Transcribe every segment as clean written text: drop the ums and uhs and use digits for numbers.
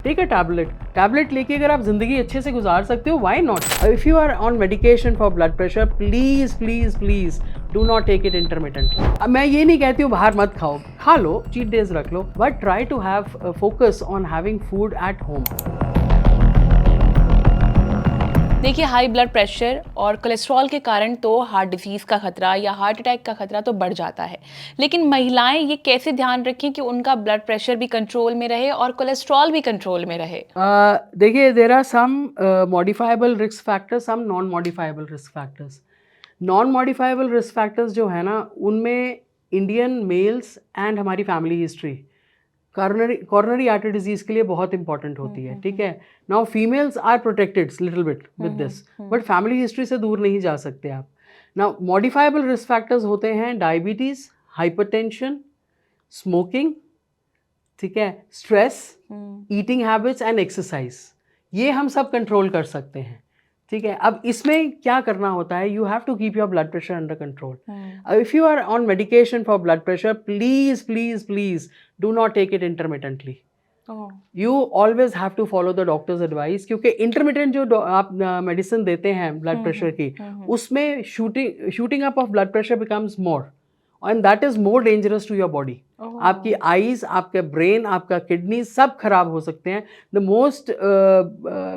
Take a tablet लेके अगर आप जिंदगी अच्छे से गुजार सकते हो, why not? If you are on medication for blood pressure, please please please do not take it intermittently. मैं ये नहीं कहती हूँ बाहर मत खाओ, खा लो, चीट डेज रख लो, but try to have focus on having food at home. देखिए, हाई ब्लड प्रेशर और कोलेस्ट्रॉल के कारण तो हार्ट डिजीज़ का खतरा या हार्ट अटैक का खतरा तो बढ़ जाता है, लेकिन महिलाएं ये कैसे ध्यान रखें कि उनका ब्लड प्रेशर भी कंट्रोल में रहे और कोलेस्ट्रॉल भी कंट्रोल में रहे? देखिए, there are some modifiable risk factors, some non modifiable risk factors. Non modifiable risk factors जो है ना, उनमें इंडियन मेल्स एंड हमारी family history coronary artery disease के लिए बहुत इंपॉर्टेंट होती है, ठीक है। Now females are protected little bit with this, but family history से दूर नहीं जा सकते आप। नाउ मॉडिफाइबल रिस्क फैक्टर्स होते हैं डायबिटीज, हाइपरटेंशन, स्मोकिंग, ठीक है, stress, eating habits and exercise. ये हम सब कंट्रोल कर सकते हैं, ठीक है। अब इसमें क्या करना होता है, you have to keep your blood pressure under control. If you are on medication for blood pressure, please please please do not take it intermittently. You always have to follow the doctor's advice, क्योंकि intermittent जो आप medicine देते हैं blood pressure की, उसमें shooting up of blood pressure becomes more, and that is more dangerous to your body. आपकी eyes, आपका brain, आपका किडनी सब खराब हो सकते हैं। The most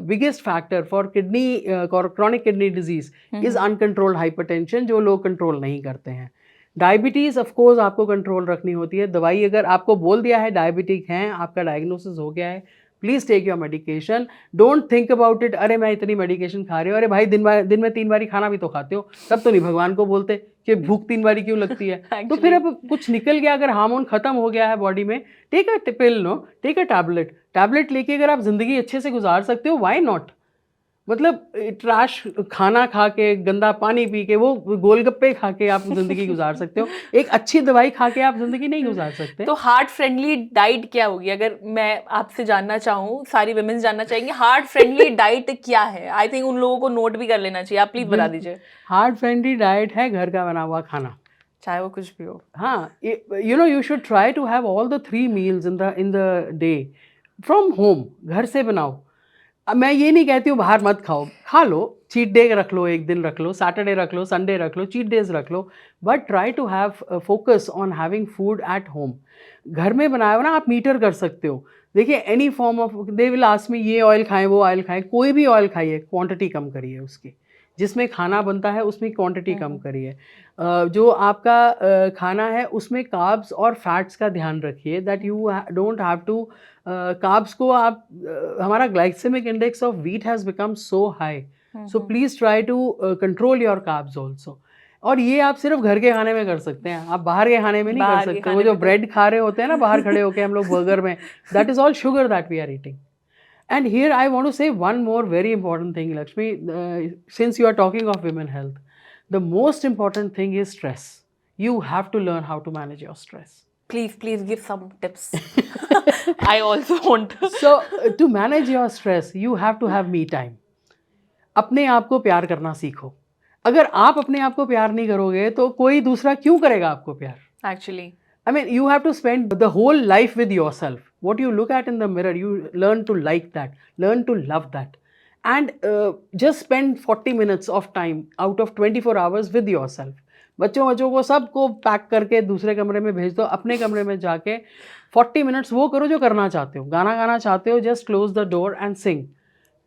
biggest factor for kidney chronic kidney disease is uncontrolled hypertension, जो लोग कंट्रोल नहीं करते हैं। डायबिटीज़ ऑफ कोर्स आपको कंट्रोल रखनी होती है। दवाई अगर आपको बोल दिया है डायबिटिक हैं, आपका डायग्नोसिस हो गया है, please take your medication. Don't think about it, अरे मैं इतनी मेडिकेशन खा रही हूँ, अरे भाई दिन में 3 बारी खाना भी तो खाते हो, तब तो नहीं भगवान को बोलते कि भूख 3 बारी क्यों लगती है। तो फिर अब कुछ निकल गया, अगर हार्मोन खत्म हो गया है बॉडी में, take a pill, no, take a tablet लेके अगर आप जिंदगी अच्छे से गुजार सकते हो, व्हाई नॉट? मतलब ट्रैश खाना खा के, गंदा पानी पी के, वो गोलगप्पे खा के आप जिंदगी गुजार सकते हो, एक अच्छी दवाई खा के आप जिंदगी नहीं गुजार सकते। तो हार्ट फ्रेंडली डाइट क्या होगी? अगर मैं आपसे जानना चाहूँ, सारी वुमेन्स जानना चाहेंगे, हार्ट फ्रेंडली डाइट क्या है? आई थिंक उन लोगों को नोट भी कर लेना चाहिए, आप प्लीज बता दीजिए। हार्ट फ्रेंडली डाइट है घर का बना हुआ खाना, चाहे वो कुछ भी हो। हाँ, you know, you should try to have all the 3 meals in the day from home, घर से बनाओ। अब मैं ये नहीं कहती हूँ बाहर मत खाओ, खा लो, चीट डे रख लो, एक दिन रख लो, सैटरडे रख लो, संडे रख लो, चीट डेज रख लो, but try to have focus on having food at home. घर में बनाया हुआ ना आप मीटर कर सकते हो। देखिए, any form of, they will ask me ये ऑयल खाएं, वो ऑयल खाएं, कोई भी ऑयल खाइए, क्वांटिटी कम करिए उसकी। जिसमें खाना बनता है उसमें क्वांटिटी कम करिए। जो आपका खाना है उसमें कार्ब्स और फैट्स का ध्यान रखिए, that you don't have to carbs को आप हमारा glycaemic index of wheat has become so high, so please try to control your carbs also. और ये आप सिर्फ घर के खाने में कर सकते हैं, आप बाहर के खाने में नहीं कर सकते। वो जो ब्रेड खा रहे होते हैं ना बाहर खड़े होके हम लोग बर्गर में, that is all sugar that we are eating. And here I want to say one more very important thing, Lakshmi. Since you are talking of women health, the most important thing is stress. You have to learn how to manage your stress. Please give some tips. I also want to. So to manage your stress, you have to have me time. अपने आप को प्यार करना सीखो। अगर आप अपने आप को प्यार नहीं करोगे तो कोई दूसरा क्यों करेगा आपको प्यार? Actually. I mean, you have to spend the whole life with yourself. What you look at in the mirror, you learn to like that, learn to love that. And just spend 40 minutes of time out of 24 hours with yourself. बच्चों को सबको pack करके दूसरे कमरे में भेज दो, अपने कमरे में जाके 40 मिनट्स वो करो जो करना चाहते हो। गाना गाना चाहते हो, just close the door and Singh.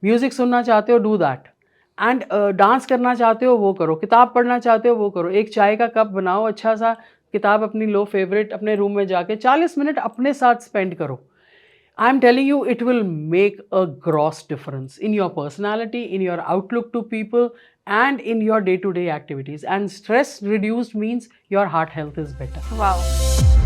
Music सुनना चाहते हो, डू दैट। एंड डांस करना चाहते हो, वो करो। किताब पढ़ना चाहते हो, वो करो। एक चाय का कप बनाओ, अच्छा सा किताब अपनी लो फेवरेट, अपने रूम में जाके 40 मिनट अपने साथ स्पेंड करो। I am telling you, it will make a gross difference in your personality, in your outlook to people and in your day-to-day activities. And stress reduced means your heart health is better. Wow.